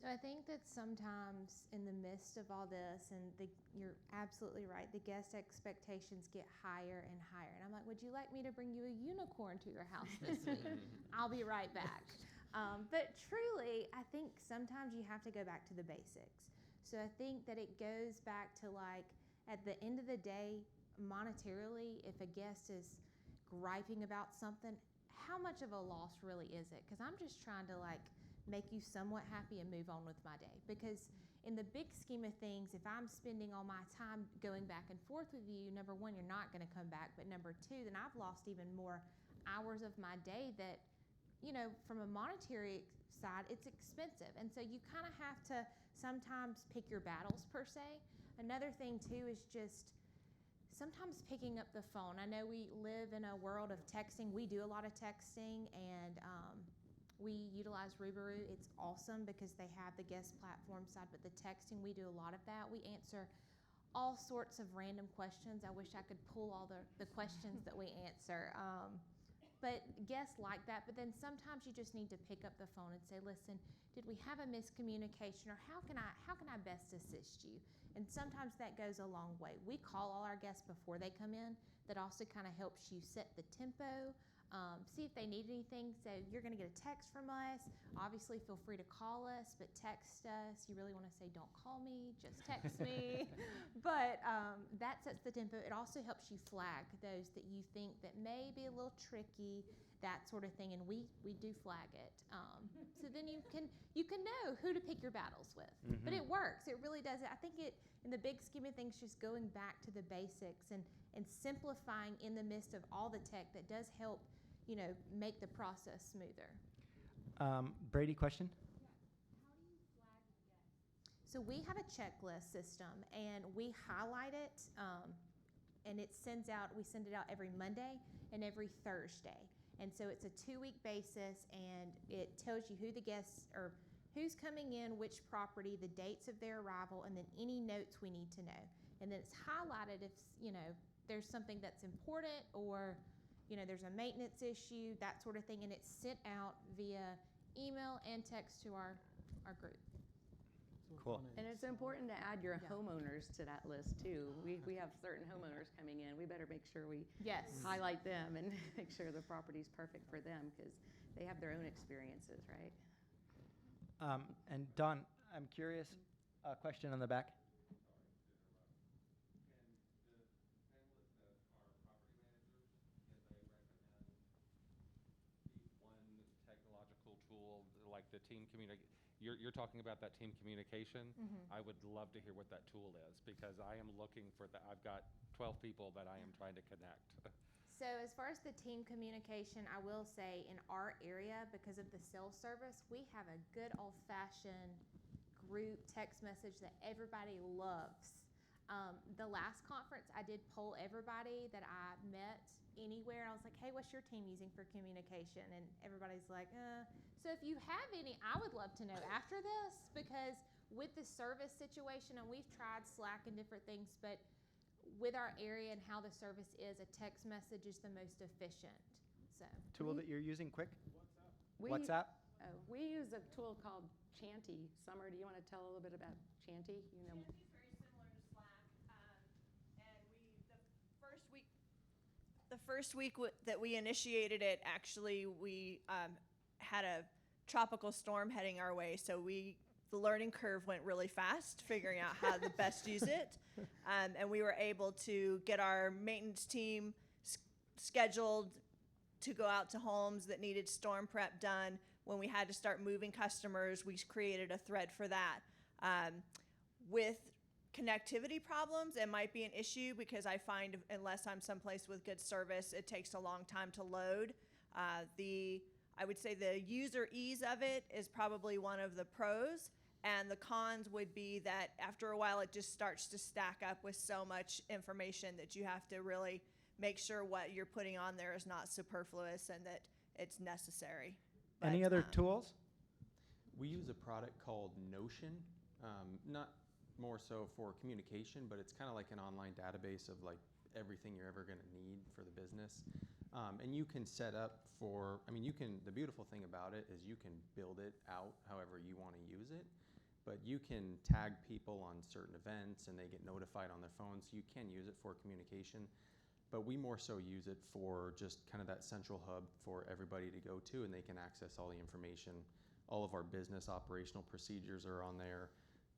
So I think that sometimes in the midst of all this, and you're absolutely right, the guest expectations get higher and higher. And I'm like, would you like me to bring you a unicorn to your house this week? I'll be right back. But truly, I think sometimes you have to go back to the basics. So I think that it goes back to, like, at the end of the day, monetarily, if a guest is griping about something, how much of a loss really is it? Because I'm just trying to, like, make you somewhat happy and move on with my day. Because in the big scheme of things, if I'm spending all my time going back and forth with you, number one, you're not going to come back. But number two, then I've lost even more hours of my day that, you know, from a monetary side, it's expensive. And so you kind of have to sometimes pick your battles, per se. Another thing, too, is just sometimes picking up the phone. I know we live in a world of texting. We do a lot of texting, and we utilize Rubaroo. It's awesome because they have the guest platform side, but the texting, we do a lot of that. We answer all sorts of random questions. I wish I could pull all the questions that we answer. But guests like that. But then sometimes you just need to pick up the phone and say, listen, did we have a miscommunication, or how can I best assist you? And sometimes that goes a long way. We call all our guests before they come in. That also kind of helps you set the tempo, see if they need anything. So you're going to get a text from us. Obviously, feel free to call us, but text us. You really want to say, don't call me, just text me. But that sets the tempo. It also helps you flag those that you think that may be a little tricky, that sort of thing, and we do flag it. So then you can know who to pick your battles with. Mm-hmm. But it works. It really does. I think it, in the big scheme of things, just going back to the basics and simplifying in the midst of all the tech that does help, you know, make the process smoother. Brady, question? So we have a checklist system, and we highlight it, and we send it out every Monday and every Thursday. And so it's a 2-week basis, and it tells you who the guests or who's coming in, which property, the dates of their arrival, and then any notes we need to know. And then it's highlighted if, you know, there's something that's important, or, you know, there's a maintenance issue, that sort of thing, and it's sent out via email and text to our group. Cool. And it's important to add your Yeah. homeowners to that list too. We have certain homeowners coming in. We better make sure we Yes. highlight them and make sure the property's perfect for them because they have their own experiences, right? And Don, I'm curious, a question on the back. One technological tool like the team community. You're talking about that team communication. Mhm. I would love to hear what that tool is, because I am looking for that. I've got 12 people that I am trying to connect. So as far as the team communication, I will say in our area, because of the sales service, we have a good old-fashioned group text message that everybody loves. The last conference, I did poll everybody that I met anywhere. I was like, hey, what's your team using for communication? And everybody's like, So if you have any, I would love to know after this, because with the service situation, and we've tried Slack and different things, but with our area and how the service is, a text message is the most efficient. So Tool that you're using quick? We, WhatsApp? Oh, we use a tool called Chanty. Summer, do you want to tell a little bit about Chanty? You know, Chanty's very similar to Slack, and the first week that we initiated it, actually, we had a tropical storm heading our way, so the learning curve went really fast, figuring out how to best use it, and we were able to get our maintenance team scheduled to go out to homes that needed storm prep done. When we had to start moving customers, we created a thread for that. With connectivity problems, it might be an issue, because I find unless I'm someplace with good service, it takes a long time to load. I would say the user ease of it is probably one of the pros, and the cons would be that after a while it just starts to stack up with so much information that you have to really make sure what you're putting on there is not superfluous and that it's necessary. Any But, other tools? We use a product called Notion, not more so for communication, but it's kind of like an online database of like everything you're ever going to need for the business. And you can set up the beautiful thing about it is you can build it out however you want to use it, but you can tag people on certain events and they get notified on their phones, so you can use it for communication. But we more so use it for just kind of that central hub for everybody to go to, and they can access all the information. All of our business operational procedures are on there.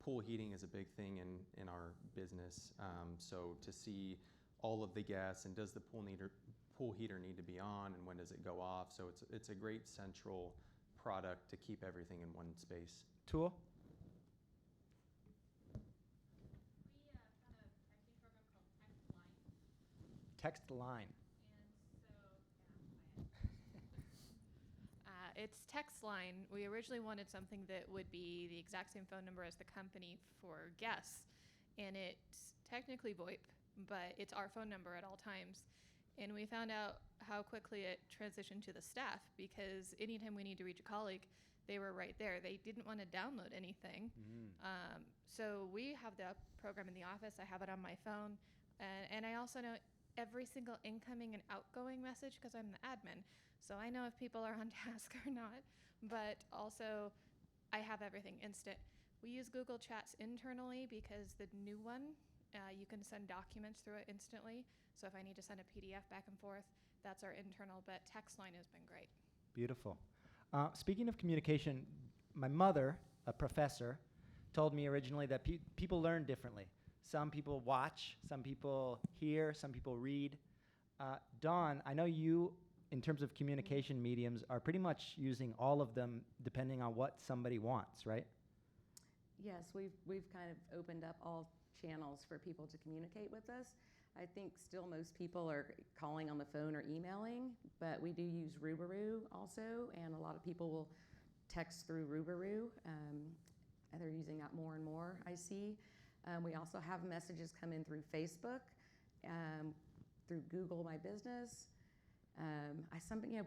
Pool heating is a big thing in our business. So to see all of the gas, and does the pool heater need to be on, and when does it go off? So it's a great central product to keep everything in one space. Tool? We found a texting program called Text line. It's text line. We originally wanted something that would be the exact same phone number as the company for guests, and it's technically VoIP, but it's our phone number at all times. And we found out how quickly it transitioned to the staff, because anytime we need to reach a colleague, they were right there. They didn't want to download anything. So we have the program in the office. I have it on my phone, and I also know every single incoming and outgoing message because I'm the admin. So I know if people are on task or not, but also I have everything instant. We use Google Chats internally because the new one, you can send documents through it instantly. So if I need to send a PDF back and forth, that's our internal, but text line has been great. Beautiful. Speaking of communication, my mother, a professor, told me originally that people learn differently. Some people watch, some people hear, some people read. Dawn, I know you, in terms of communication mediums, are pretty much using all of them depending on what somebody wants, right? yes, we've kind of opened up all channels for people to communicate with us. I think still most people are calling on the phone or emailing, but we do use Rubaroo also, and a lot of people will text through Rubaroo. And they're using that more and more, I see. We also have messages come in through Facebook, through Google My Business.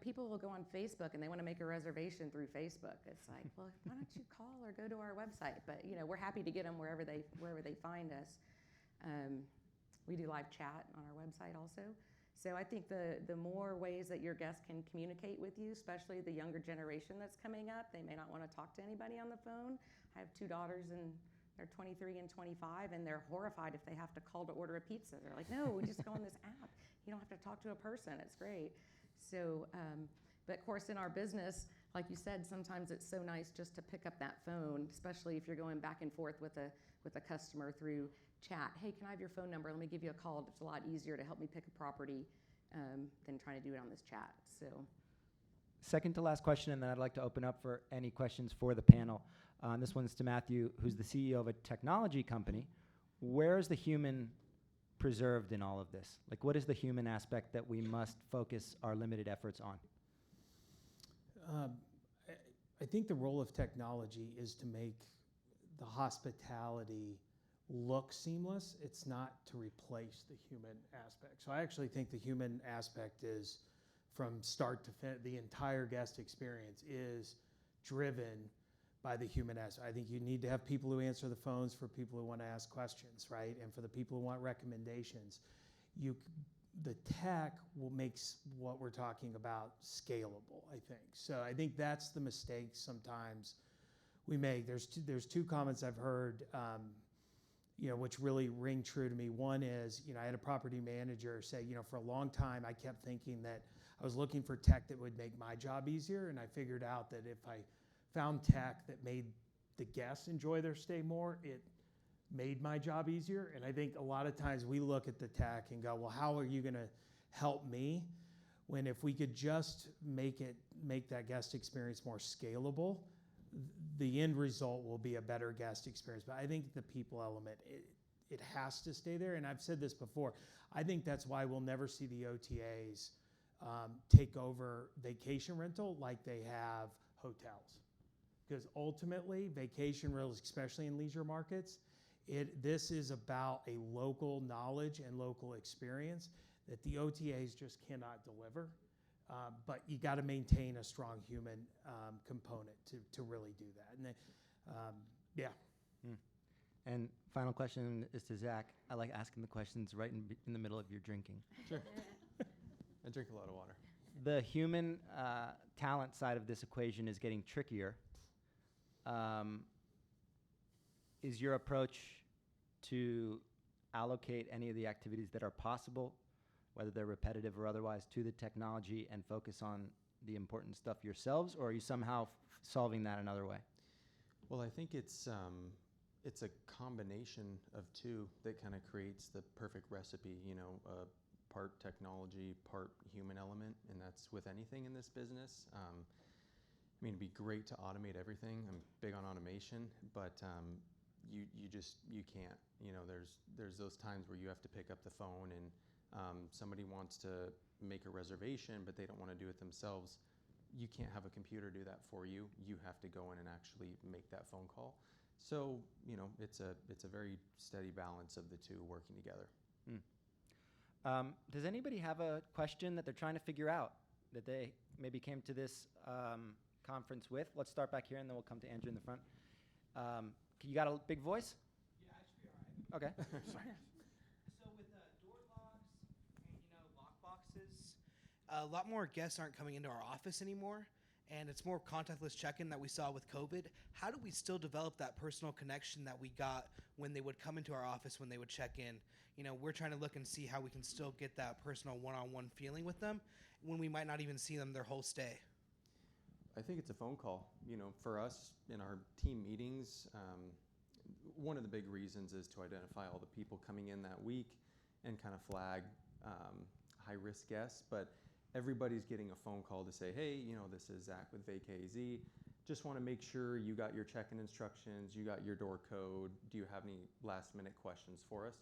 People will go on Facebook and they want to make a reservation through Facebook. It's like, well, why don't you call or go to our website? But we're happy to get them wherever they find us. We do live chat on our website also. So I think the more ways that your guests can communicate with you, especially the younger generation that's coming up, they may not want to talk to anybody on the phone. I have two daughters, and they're 23 and 25, and they're horrified if they have to call to order a pizza. They're like, no, we just go on this app. You don't have to talk to a person. It's great. So, but of course, in our business, like you said, sometimes it's so nice just to pick up that phone, especially if you're going back and forth with a customer through chat. Hey, can I have your phone number? Let me give you a call. It's a lot easier to help me pick a property than trying to do it on this chat. So second to last question, and then I'd like to open up for any questions for the panel. This one's to Matthew, who's the CEO of a technology company. Where is the human preserved in all of this? Like, what is the human aspect that we must focus our limited efforts on? I think the role of technology is to make the hospitality look seamless. It's not to replace the human aspect. So I actually think the human aspect is from start to finish, the entire guest experience is driven by the human aspect. I think you need to have people who answer the phones for people who want to ask questions, right? And for the people who want recommendations. The tech will make what we're talking about scalable, I think. So I think that's the mistake sometimes we make. There's two comments I've heard, which really ring true to me. One is, I had a property manager say, for a long time I kept thinking that I was looking for tech that would make my job easier, and I figured out that if I found tech that made the guests enjoy their stay more, it made my job easier. And I think a lot of times we look at the tech and go, well, how are you going to help me? When if we could just make that guest experience more scalable, the end result will be a better guest experience. But I think the people element, it has to stay there. And I've said this before, I think that's why we'll never see the OTAs take over vacation rental like they have hotels. Because ultimately, vacation rentals, especially in leisure markets, this is about a local knowledge and local experience that the OTAs just cannot deliver. But you got to maintain a strong human component to really do that. And yeah. And final question is to Zach. I like asking the questions right in the middle of your drinking. Sure. I drink a lot of water. The human talent side of this equation is getting trickier. Is your approach to allocate any of the activities that are possible, whether they're repetitive or otherwise, to the technology and focus on the important stuff yourselves, or are you somehow solving that another way? Well, I think it's a combination of two that kind of creates the perfect recipe, part technology, part human element, and that's with anything in this business. It'd be great to automate everything. I'm big on automation, but you can't. There's those times where you have to pick up the phone and somebody wants to make a reservation, but they don't want to do it themselves. You can't have a computer do that for you. You have to go in and actually make that phone call. So, it's a very steady balance of the two working together. Does anybody have a question that they're trying to figure out that they maybe came to this conference with? Let's start back here, and then we'll come to Andrew in the front. You got a big voice? Yeah, I should be all right. Okay. Sorry. So with door locks and lock boxes, a lot more guests aren't coming into our office anymore, and it's more contactless check-in that we saw with COVID. How do we still develop that personal connection that we got when they would come into our office, when they would check in? We're trying to look and see how we can still get that personal one-on-one feeling with them when we might not even see them their whole stay. I think it's a phone call. For us in our team meetings, one of the big reasons is to identify all the people coming in that week and kind of flag high-risk guests. But everybody's getting a phone call to say, hey, this is Zach with VacAZ. Just want to make sure you got your check-in instructions, you got your door code. Do you have any last-minute questions for us?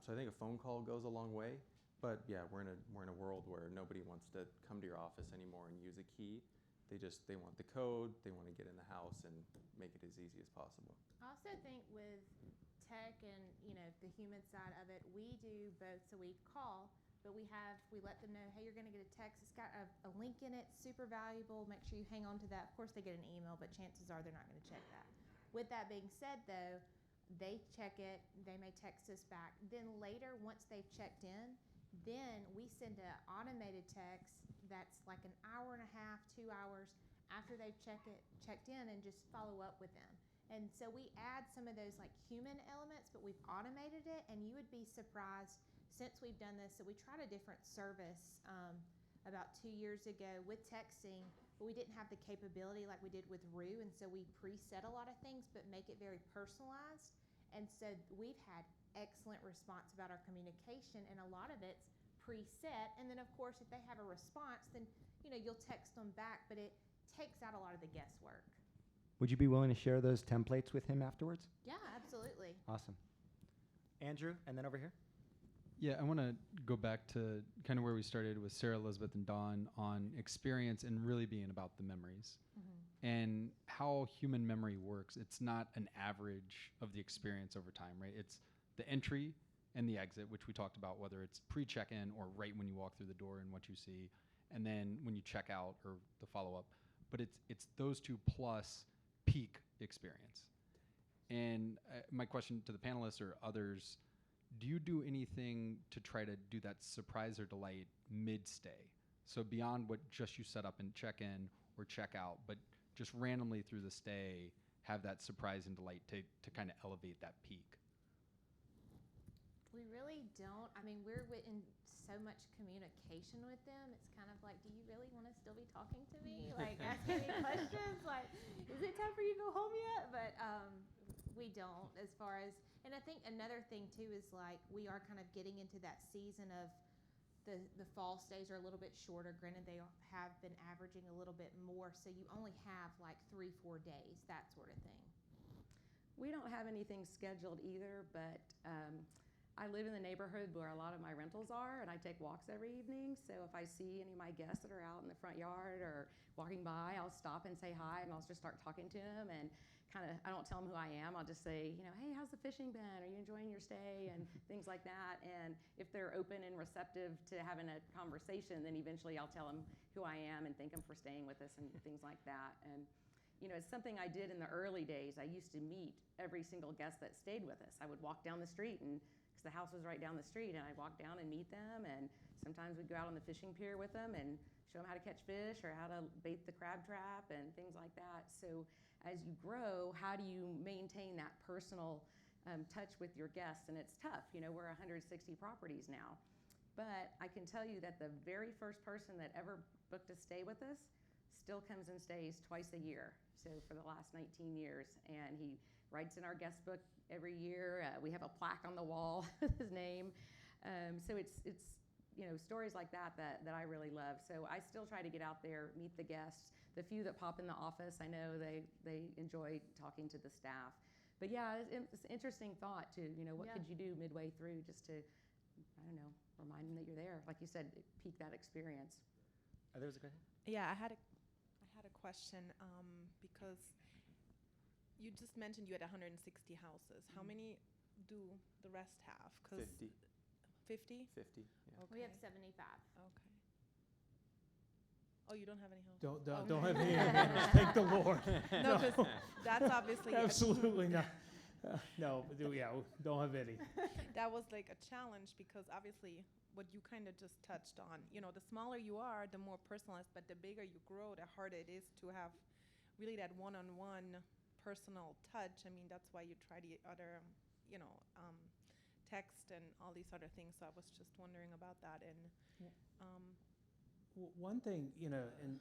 So I think a phone call goes a long way. But yeah, we're in a world where nobody wants to come to your office anymore and use a key. They want the code, they want to get in the house and make it as easy as possible. I also think with tech and the human side of it, we do both. So we call, but we let them know, hey, you're going to get a text. It's got a link in it, super valuable. Make sure you hang on to that. Of course, they get an email, but chances are they're not going to check that. With that being said, though, they check it. They may text us back. Then later, once they've checked in, then we send an automated text that's like an hour and a half, 2 hours after they've checked in, and just follow up with them. And so we add some of those like human elements, but we've automated it, and you would be surprised since we've done this. So we tried a different service about 2 years ago with texting, but we didn't have the capability like we did with Roo, and so we preset a lot of things but make it very personalized. And so we've had excellent response about our communication, and a lot of it's preset. And then of course if they have a response, then you'll text them back, but it takes out a lot of the guesswork. Would you be willing to share those templates with him afterwards? Yeah, absolutely. Awesome. Andrew, and then over here. Yeah, I want to go back to kind of where we started with Sarah, Elizabeth, and Dawn on experience and really being about the memories and how human memory works. It's not an average of the experience over time, right? It's the entry and the exit, which we talked about, whether it's pre-check-in or right when you walk through the door and what you see, and then when you check out or the follow-up. But it's those two plus peak experience. And my question to the panelists or others, do you do anything to try to do that surprise or delight mid-stay? So beyond what just you set up and check in or check out, but just randomly through the stay, have that surprise and delight to kind of elevate that peak? We really don't. I mean, we're in so much communication with them. It's kind of like, do you really want to still be talking to me? Like, asking me questions? Like, is it time for you to go home yet? But we don't, as far as, and I think another thing too is like, we are kind of getting into that season of the fall stays are a little bit shorter. Granted, they have been averaging a little bit more, so you only have like 3-4 days, that sort of thing. We don't have anything scheduled either, but I live in the neighborhood where a lot of my rentals are, and I take walks every evening. So if I see any of my guests that are out in the front yard or walking by, I'll stop and say hi, and I'll just start talking to them. And kind of, I don't tell them who I am. I'll just say, hey, how's the fishing been? Are you enjoying your stay? And things like that. And if they're open and receptive to having a conversation, then eventually I'll tell them who I am and thank them for staying with us and things like that. And it's something I did in the early days. I used to meet every single guest that stayed with us. I would walk down the street, and because the house was right down the street, and I'd walk down and meet them. And sometimes we'd go out on the fishing pier with them and show them how to catch fish or how to bait the crab trap and things like that. So as you grow, how do you maintain that personal touch with your guests? And it's tough. We're 160 properties now. But I can tell you that the very first person that ever booked a stay with us still comes and stays twice a year. So for the last 19 years. And he writes in our guest book every year. We have a plaque on the wall with his name. So it's stories like that I really love. So I still try to get out there, meet the guests. The few that pop in the office, I know they enjoy talking to the staff. But yeah, it's an interesting thought too. What could you do midway through just to, I don't know, remind them that you're there? Like you said, peak that experience. There was a question? Yeah, I had a question because you just mentioned you had 160 houses. How many do the rest have? 50. 50? 50, yeah. We have 75. Okay. Oh, you don't have any homes? Don't have any advantage. Thank the Lord. No, because that's obviously absolutely not. No, don't have any. That was like a challenge because obviously what you kind of just touched on, the smaller you are, the more personalized, but the bigger you grow, the harder it is to have really that one-on-one personal touch. I mean, that's why you try the other, text and all these other things. So I was just wondering about that. And one thing, and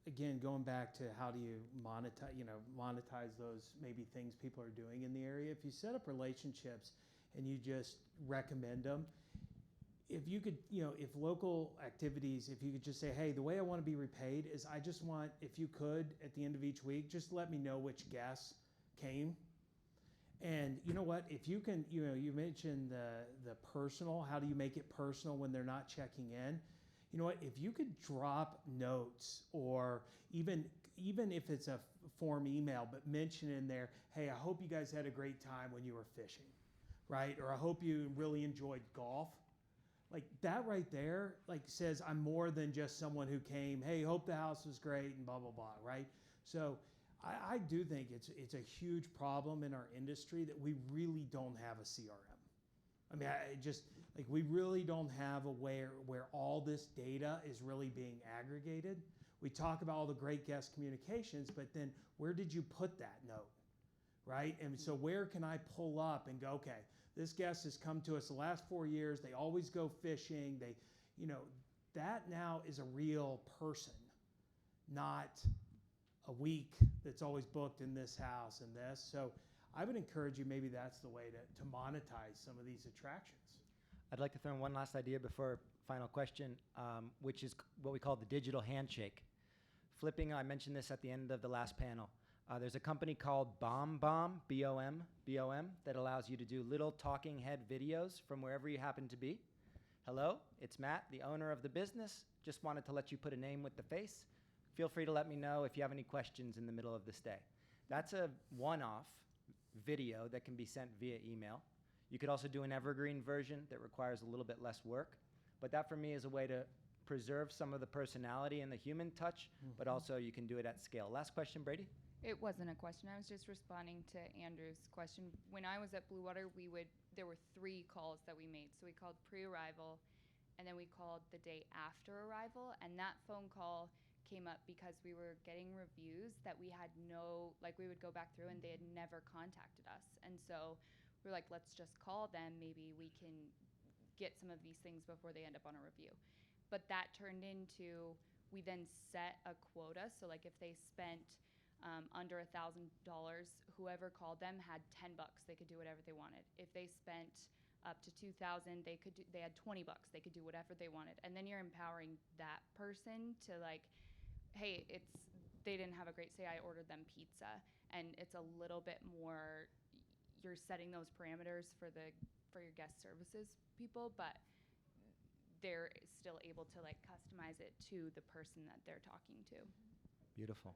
again, going back to how do you monetize those maybe things people are doing in the area. If you set up relationships and you just recommend them, if you could, if local activities, if you could just say, hey, the way I want to be repaid is I just want, if you could, at the end of each week, just let me know which guests came. And you know what, if you can, you mentioned the personal, how do you make it personal when they're not checking in? You know what, if you could drop notes or even if it's a form email, but mention in there, hey, I hope you guys had a great time when you were fishing, right? Or I hope you really enjoyed golf. Like that right there, like says I'm more than just someone who came, hey, hope the house was great and blah, blah, blah, right? So I do think it's a huge problem in our industry that we really don't have a CRM. I mean, we really don't have a where all this data is really being aggregated. We talk about all the great guest communications, but then where did you put that note, right? And so where can I pull up and go, okay, this guest has come to us the last 4 years. They always go fishing. That now is a real person, not a week that's always booked in this house and this. So I would encourage you, maybe that's the way to monetize some of these attractions. I'd like to throw in one last idea before final question, which is what we call the digital handshake. Flipping, I mentioned this at the end of the last panel. There's a company called BombBomb, B-O-M, that allows you to do little talking head videos from wherever you happen to be. Hello, it's Matt, the owner of the business. Just wanted to let you put a name with the face. Feel free to let me know if you have any questions in the middle of this day. That's a one-off video that can be sent via email. You could also do an evergreen version that requires a little bit less work. But that for me is a way to preserve some of the personality and the human touch, but also you can do it at scale. Last question, Brady? It wasn't a question. I was just responding to Andrew's question. When I was at Blue Water, there were 3 calls that we made. So we called pre-arrival, and then we called the day after arrival, and that phone call came up because we were getting reviews that we had we would go back through and they had never contacted us. And so we're like, let's just call them. Maybe we can get some of these things before they end up on a review. But that turned into, we then set a quota. So like if they spent under $1,000, whoever called them had $10. They could do whatever they wanted. If they spent up to $2,000, they had $20. They could do whatever they wanted. And then you're empowering that person to like, hey, they didn't have a great say, I ordered them pizza. And it's a little bit more, you're setting those parameters for your guest services people, but they're still able to like customize it to the person that they're talking to. Beautiful.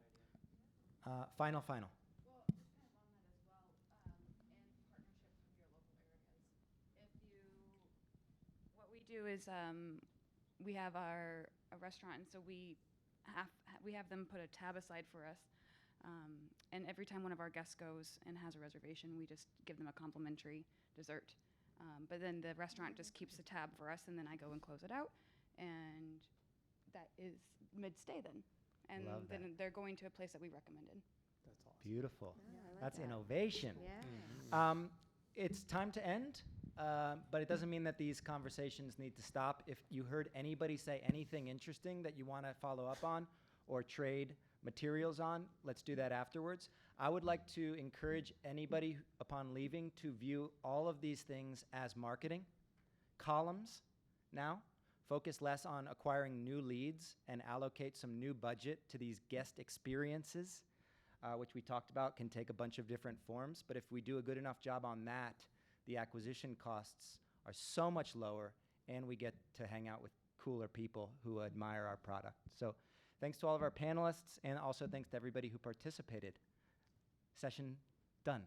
Final. Well, just kind of on that as well, and partnerships with your local areas. What we do is we have a restaurant, and so we have them put a tab aside for us. And every time one of our guests goes and has a reservation, we just give them a complimentary dessert. But then the restaurant just keeps the tab for us, and then I go and close it out. And that is mid-stay then. And Love that. then they're going to a place that we recommended. That's awesome. Beautiful. Yeah, I like That's that. innovation. Yeah. It's time to end, but it doesn't mean that these conversations need to stop. If you heard anybody say anything interesting that you want to follow up on or trade materials on, let's do that afterwards. I would like to encourage anybody upon leaving to view all of these things as marketing columns now. Focus less on acquiring new leads and allocate some new budget to these guest experiences, which we talked about can take a bunch of different forms. But if we do a good enough job on that, the acquisition costs are so much lower, and we get to hang out with cooler people who admire our product. So thanks to all of our panelists, and also thanks to everybody who participated. Session done.